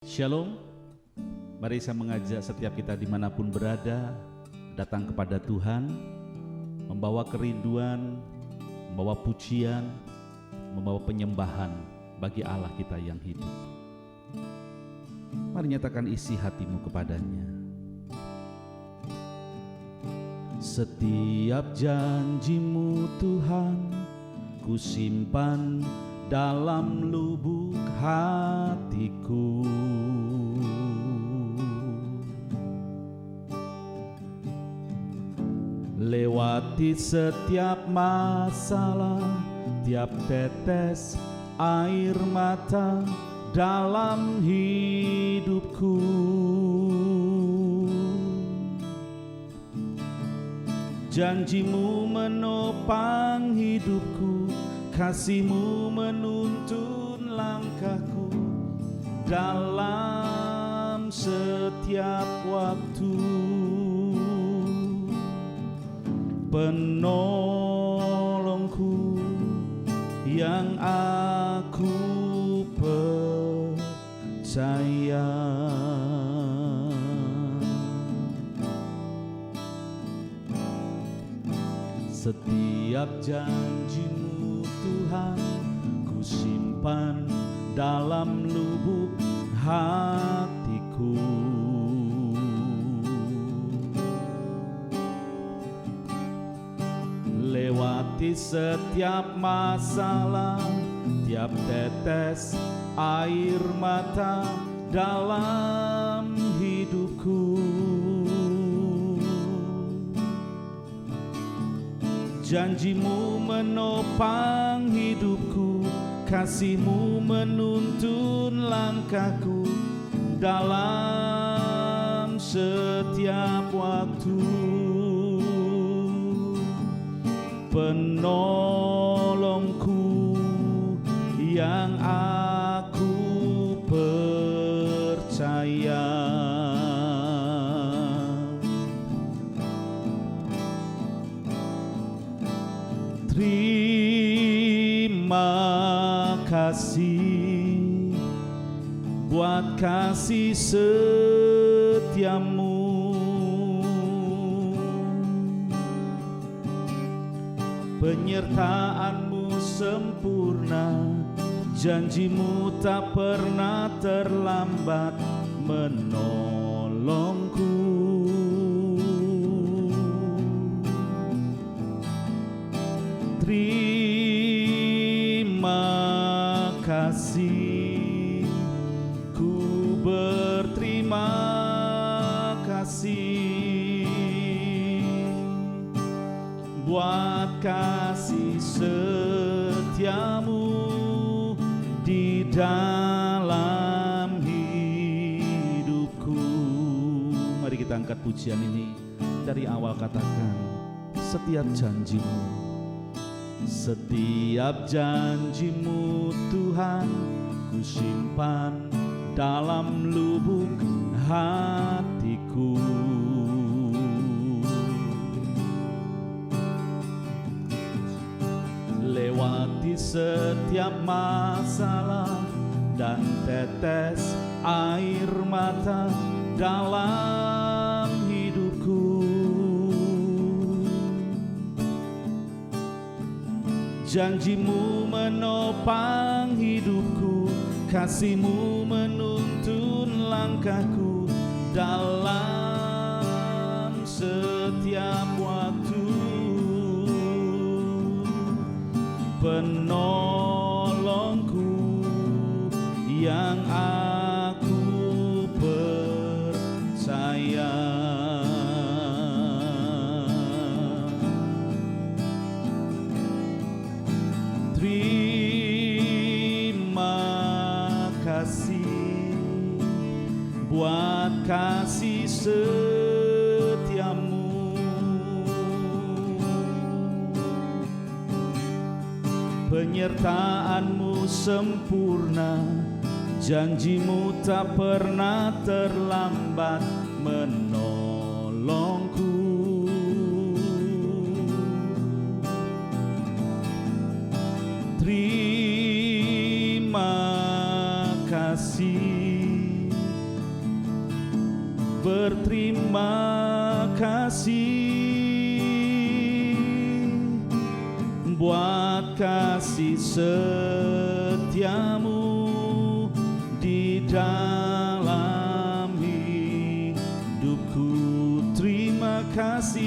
Shalom, mari saya mengajak setiap kita dimanapun berada datang kepada Tuhan, membawa kerinduan, membawa pujian, membawa penyembahan bagi Allah kita yang hidup. Mari nyatakan isi hatimu kepadanya. Setiap janjimu Tuhan, ku simpan dalam lubuk hatiku. Lewati setiap masalah, tiap tetes air mata dalam hidupku. Janjimu menopang hidupku, kasihmu menuntun langkahku dalam setiap waktu. Penolongku yang aku percaya. Setiap janjimu Tuhan, ku simpan dalam lubuk hatiku. Lewati setiap masalah, tiap tetes air mata dalam hidupku. Janjimu menopang hidupku, kasihmu menuntun langkahku dalam setiap waktu. Penolongku yang aku percaya. Terima kasih buat kasih setiamu. Penyertaanmu sempurna, janjimu tak pernah terlambat menolongku. Terima kasih, ku berterima kasih buat kasih setiamu di dalam hidupku. Mari kita angkat pujian ini dari awal, katakan setiap janjimu. Setiap janjimu Tuhan, ku simpan dalam lubuk hatiku. Lewati setiap masalah dan tetes air mata dalam hidupku. Janjimu menopang hidupku, kasihmu menuntun langkahku dalam setiap waktu. Penolongku yang aku percaya. Terima kasih buat kasih setiamu. Penyertaanmu sempurna, janjimu tak pernah terlambat menolongku. Terima kasih berterima kasih buat kasih setiamu di dalam hidupku. Terima kasih,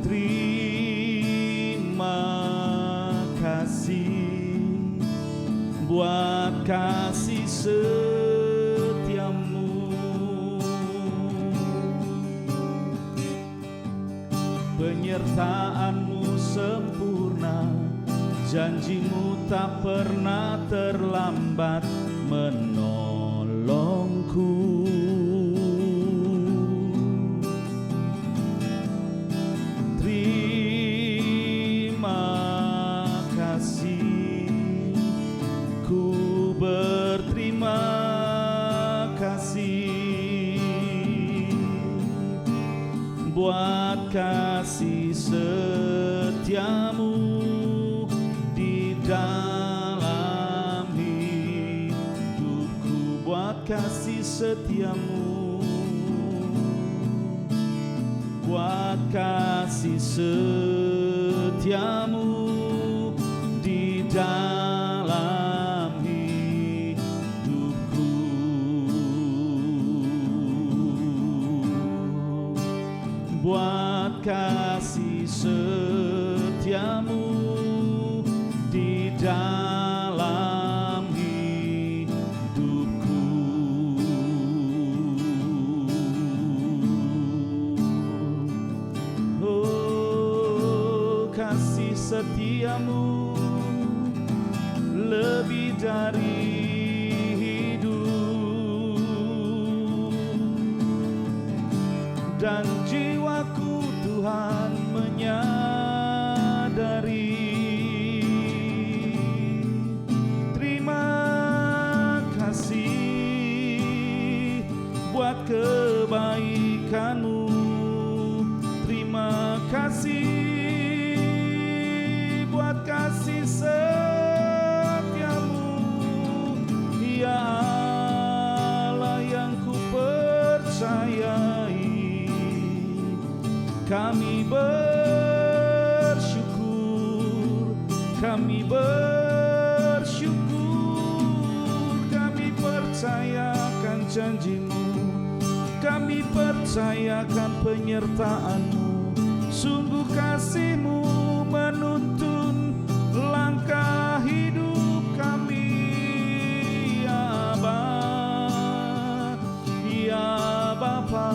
terima kasih buat kasih setiamu. Penyertaanmu sempurna, janjimu tak pernah terlambat menolongku. Terima kasih, ku berterima kasih buat kasih setiamu di dalam hidupku. Buat kasih setiamu, buat kasih setiamu di dalam hidupku. Buat kasih setiamu di dalam hidupku. Oh, kasih setiamu lebih dari hidup, dan jiwaku Tuhan menyadari. Terima kasih buat kebaikanmu, terima kasih buat kasih setiamu, ya Allah yang ku percayai. Kami bersyukur, kami bersyukur, kami percayakan janjimu, kami percayakan penyertaanmu. Sungguh kasihmu menuntun langkah hidup kami, ya Aba, ya Bapa.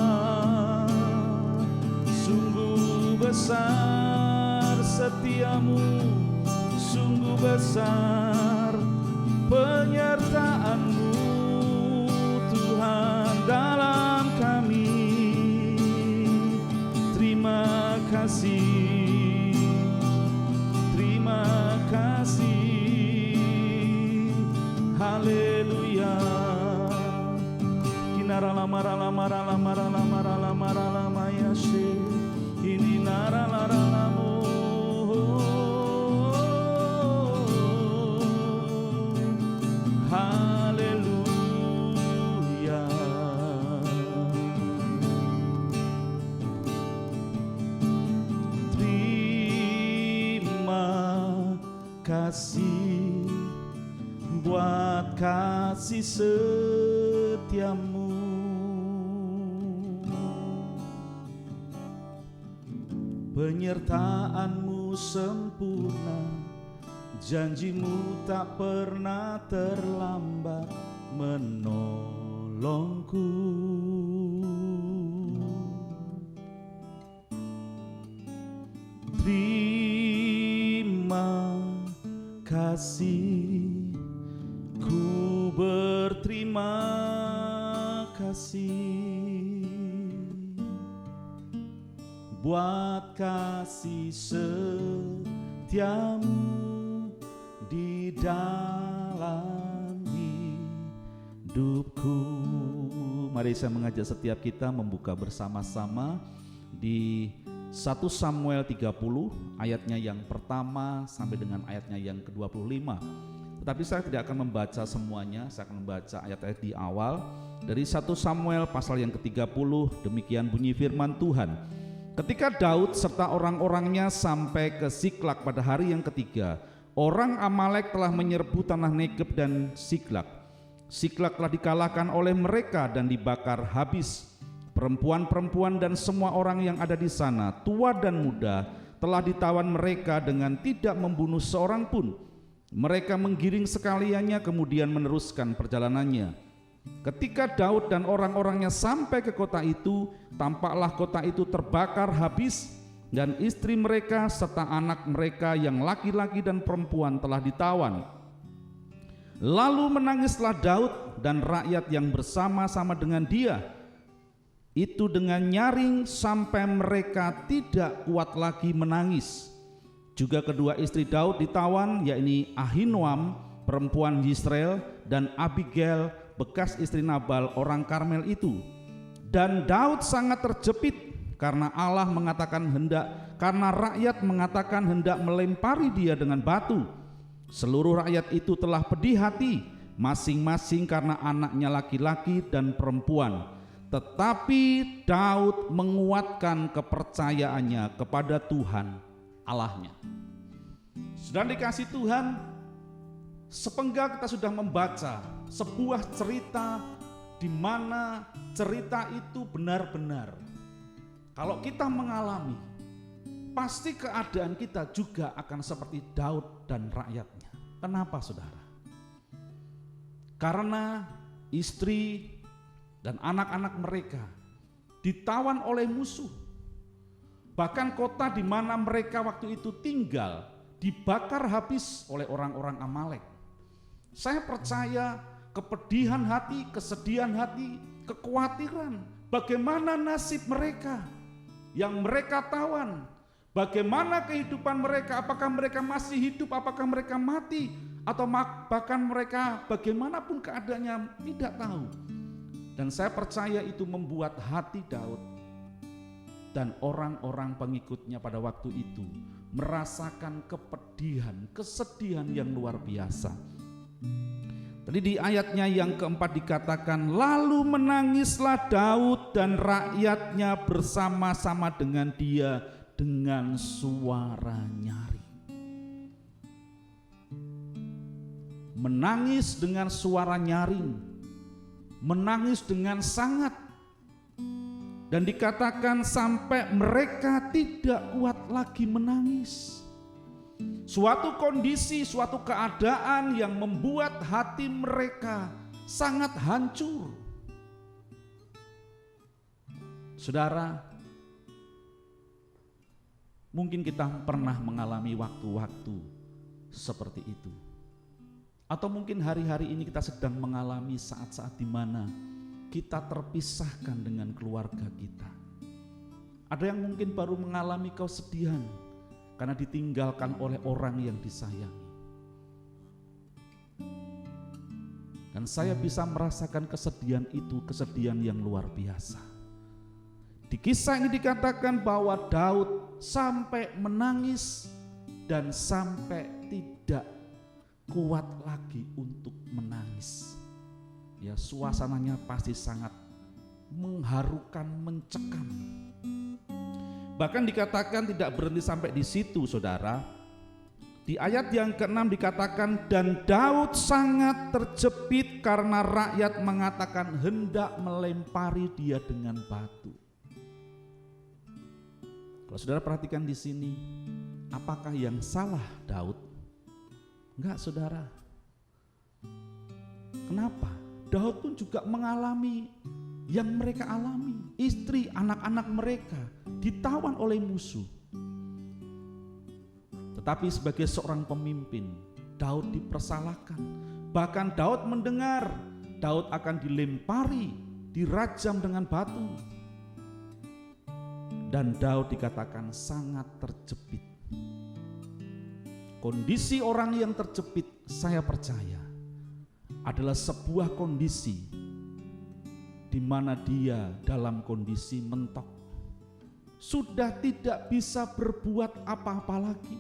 Sungguh besar setiamu, sungguh besar penyertaanmu Tuhan dalam kami. Terima kasih, terima kasih, haleluya. Kinara mara mara mara mara mara maya she ini nara lara namo. Haleluya. Terima kasih buat kasih setiamu. Penyertaanmu sempurna, janjimu tak pernah terlambat menolongku. Terima kasih, ku berterima kasih buat kasih setiamu di dalam hidupku. Mari saya mengajak setiap kita membuka bersama-sama di 1 Samuel 30 ayatnya yang pertama sampai dengan ayatnya yang ke-25. 1 Tetapi saya tidak akan membaca semuanya, saya akan membaca ayat-ayat di awal. Dari 1 Samuel pasal yang ke-30, demikian bunyi firman Tuhan. Ketika Daud serta orang-orangnya sampai ke Siklak pada hari yang ketiga, orang Amalek telah menyerbu tanah Negeb dan Siklak. Siklak telah dikalahkan oleh mereka dan dibakar habis. Perempuan-perempuan dan semua orang yang ada di sana, tua dan muda, telah ditawan mereka dengan tidak membunuh seorang pun. Mereka menggiring sekaliannya kemudian meneruskan perjalanannya. Ketika Daud dan orang-orangnya sampai ke kota itu, tampaklah kota itu terbakar habis dan istri mereka serta anak mereka yang laki-laki dan perempuan telah ditawan. Lalu menangislah Daud dan rakyat yang bersama-sama dengan dia, itu dengan nyaring sampai mereka tidak kuat lagi menangis. Juga kedua istri Daud ditawan, yakni Ahinoam perempuan Yisrael dan Abigail bekas istri Nabal orang Karmel itu. Dan Daud sangat terjepit karena rakyat mengatakan hendak melempari dia dengan batu. Seluruh rakyat itu telah pedih hati, masing-masing karena anaknya laki-laki dan perempuan. Tetapi Daud menguatkan kepercayaannya kepada Tuhan Allahnya. Sudah dikasih Tuhan, sepenggal kita sudah membaca sebuah cerita di mana cerita itu benar-benar kalau kita mengalami, pasti keadaan kita juga akan seperti Daud dan rakyatnya. Kenapa saudara? Karena istri dan anak-anak mereka ditawan oleh musuh. Bahkan kota di mana mereka waktu itu tinggal dibakar habis oleh orang-orang Amalek. Saya percaya kepedihan hati, kesedihan hati, kekhawatiran bagaimana nasib mereka yang mereka tawan, bagaimana kehidupan mereka, apakah mereka masih hidup, apakah mereka mati, atau bahkan mereka bagaimanapun keadaannya tidak tahu. Dan saya percaya itu membuat hati Daud dan orang-orang pengikutnya pada waktu itu merasakan kepedihan, kesedihan yang luar biasa. Tadi di ayatnya yang keempat dikatakan, lalu menangislah Daud dan rakyatnya bersama-sama dengan dia dengan suara nyaring. Menangis dengan suara nyaring, menangis dengan sangat. Dan dikatakan sampai mereka tidak kuat lagi menangis. Suatu kondisi, suatu keadaan yang membuat hati mereka sangat hancur. Saudara, mungkin kita pernah mengalami waktu-waktu seperti itu. Atau mungkin hari-hari ini kita sedang mengalami saat-saat di mana kita terpisahkan dengan keluarga kita. Ada yang mungkin baru mengalami kesedihan karena ditinggalkan oleh orang yang disayangi. Dan saya bisa merasakan kesedihan itu, kesedihan yang luar biasa. Di kisah ini dikatakan bahwa Daud sampai menangis dan sampai tidak kuat lagi untuk menangis. Ya, suasananya pasti sangat mengharukan, mencekam. Bahkan dikatakan tidak berhenti sampai di situ, saudara. Di ayat yang ke-6 dikatakan, dan Daud sangat terjepit karena rakyat mengatakan hendak melempari dia dengan batu. Kalau saudara perhatikan di sini, apakah yang salah Daud? Enggak, saudara. Kenapa? Daud pun juga mengalami yang mereka alami. Istri, anak-anak mereka ditawan oleh musuh. Tetapi sebagai seorang pemimpin, Daud dipersalahkan. Bahkan Daud mendengar Daud akan dilempari, dirajam dengan batu. Dan Daud dikatakan sangat terjepit. Kondisi orang yang terjepit, saya percaya adalah sebuah kondisi di mana dia dalam kondisi mentok, sudah tidak bisa berbuat apa-apa lagi.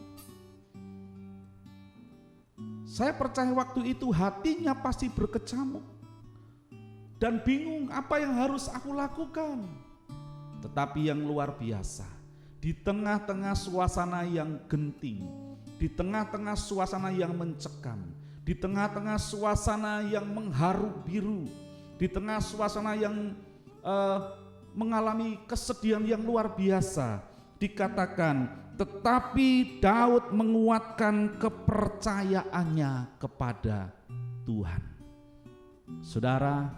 Saya percaya waktu itu hatinya pasti berkecamuk dan bingung apa yang harus aku lakukan. Tetapi yang luar biasa, di tengah-tengah suasana yang genting, di tengah-tengah suasana yang mencekam, di tengah-tengah suasana yang mengharu biru, di tengah suasana yang mengalami kesedihan yang luar biasa, dikatakan tetapi Daud menguatkan kepercayaannya kepada Tuhan. Saudara,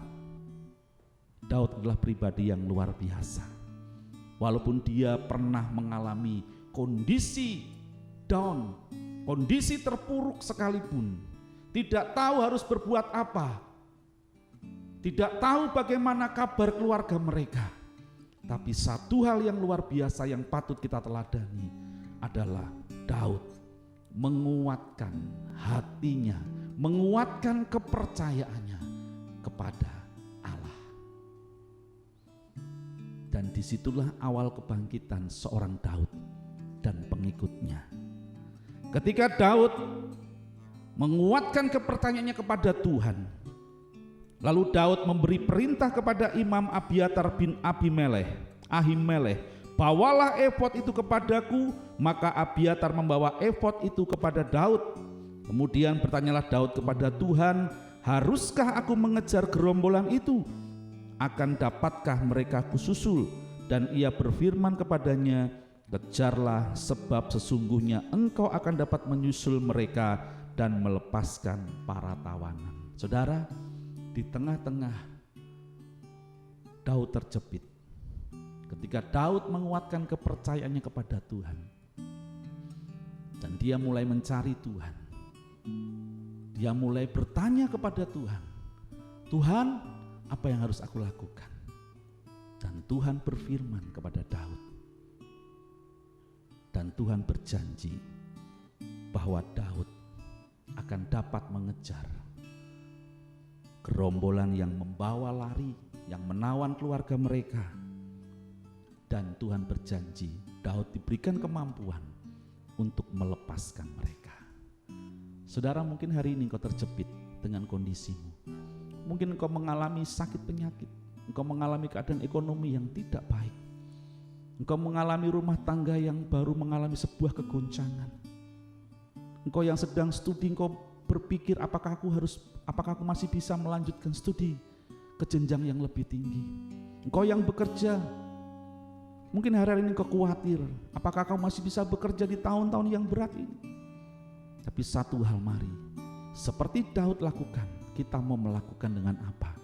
Daud adalah pribadi yang luar biasa. Walaupun dia pernah mengalami kondisi down, kondisi terpuruk sekalipun, tidak tahu harus berbuat apa, tidak tahu bagaimana kabar keluarga mereka. Tapi satu hal yang luar biasa yang patut kita teladani adalah Daud menguatkan hatinya, menguatkan kepercayaannya kepada Allah. Dan disitulah awal kebangkitan seorang Daud dan pengikutnya. Ketika Daud menguatkan kepercayaannya kepada Tuhan, lalu Daud memberi perintah kepada Imam Abiatar bin Ahimelech, bawalah efod itu kepadaku. Maka Abiatar membawa efod itu kepada Daud. Kemudian bertanyalah Daud kepada Tuhan, haruskah aku mengejar gerombolan itu? Akan dapatkah mereka kususul? Dan ia berfirman kepadanya, kejarlah, sebab sesungguhnya engkau akan dapat menyusul mereka dan melepaskan para tawanan. Saudara, di tengah-tengah Daud terjepit, ketika Daud menguatkan kepercayaannya kepada Tuhan dan dia mulai mencari Tuhan, dia mulai bertanya kepada Tuhan, Tuhan, apa yang harus aku lakukan? Dan Tuhan berfirman kepada Daud, dan Tuhan berjanji bahwa Daud akan dapat mengejar gerombolan yang membawa lari, yang menawan keluarga mereka. Dan Tuhan berjanji Daud diberikan kemampuan untuk melepaskan mereka. Saudara, mungkin hari ini engkau terjepit dengan kondisimu. Mungkin engkau mengalami sakit penyakit, engkau mengalami keadaan ekonomi yang tidak baik, engkau mengalami rumah tangga yang baru mengalami sebuah kegoncangan. Engkau yang sedang studi, engkau berpikir apakah aku masih bisa melanjutkan studi ke jenjang yang lebih tinggi. Engkau yang bekerja, mungkin hari ini engkau khawatir, apakah kau masih bisa bekerja di tahun-tahun yang berat ini? Tapi satu hal, mari, seperti Daud lakukan, kita mau melakukan dengan apa?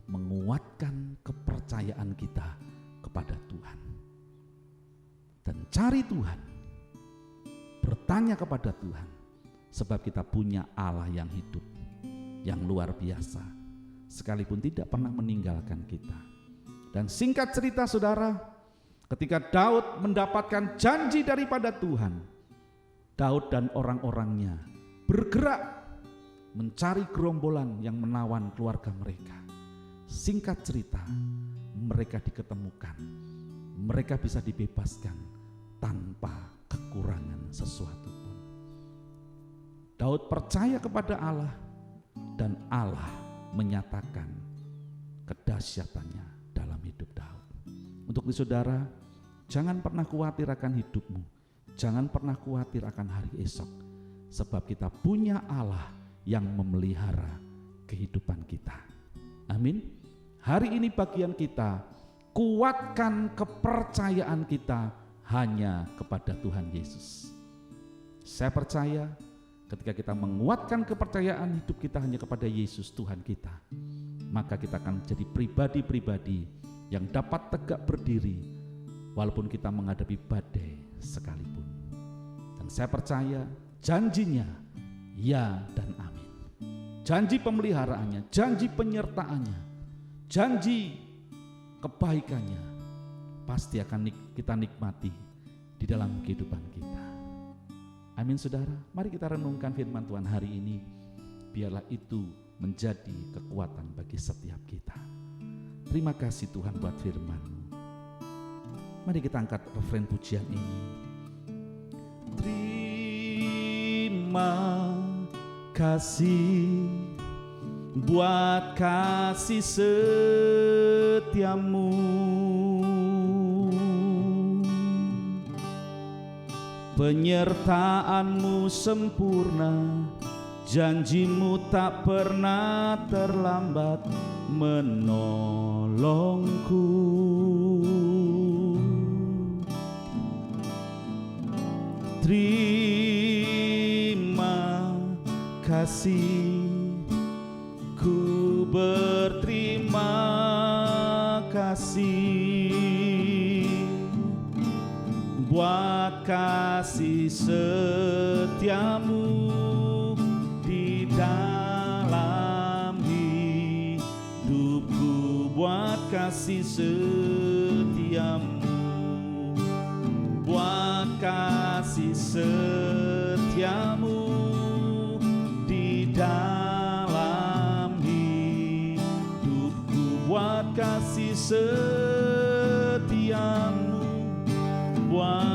Menguatkan kepercayaan kita kepada Tuhan. Dan cari Tuhan, bertanya kepada Tuhan, sebab kita punya Allah yang hidup, yang luar biasa, sekalipun tidak pernah meninggalkan kita. Dan singkat cerita saudara, ketika Daud mendapatkan janji daripada Tuhan, Daud dan orang-orangnya bergerak mencari gerombolan yang menawan keluarga mereka. Singkat cerita, mereka diketemukan, mereka bisa dibebaskan tanpa kekurangan sesuatu pun. Daud percaya kepada Allah dan Allah menyatakan kedahsyatannya dalam hidup Daud. Untuk saudara, jangan pernah khawatir akan hidupmu, jangan pernah khawatir akan hari esok, sebab kita punya Allah yang memelihara kehidupan kita. Amin. Hari ini bagian kita, kuatkan kepercayaan kita hanya kepada Tuhan Yesus. Saya percaya ketika kita menguatkan kepercayaan hidup kita hanya kepada Yesus Tuhan kita, maka kita akan menjadi pribadi-pribadi yang dapat tegak berdiri walaupun kita menghadapi badai sekalipun. Dan saya percaya janjinya ya dan amin. Janji pemeliharaannya, janji penyertaannya, janji kebaikannya pasti akan kita nikmati di dalam kehidupan kita. Amin saudara, mari kita renungkan firman Tuhan hari ini. Biarlah itu menjadi kekuatan bagi setiap kita. Terima kasih Tuhan buat firman-Mu. Mari kita angkat refren pujian ini. Terima kasih, buat kasih setiamu. Penyertaanmu sempurna, janjimu tak pernah terlambat menolongku. Terima kasih, ku berterima kasih buat kasih setiamu di dalam hidupku, buat kasih setiamu, buat kasih setiamu di dalam hidupku, buat kasih setiamu, buat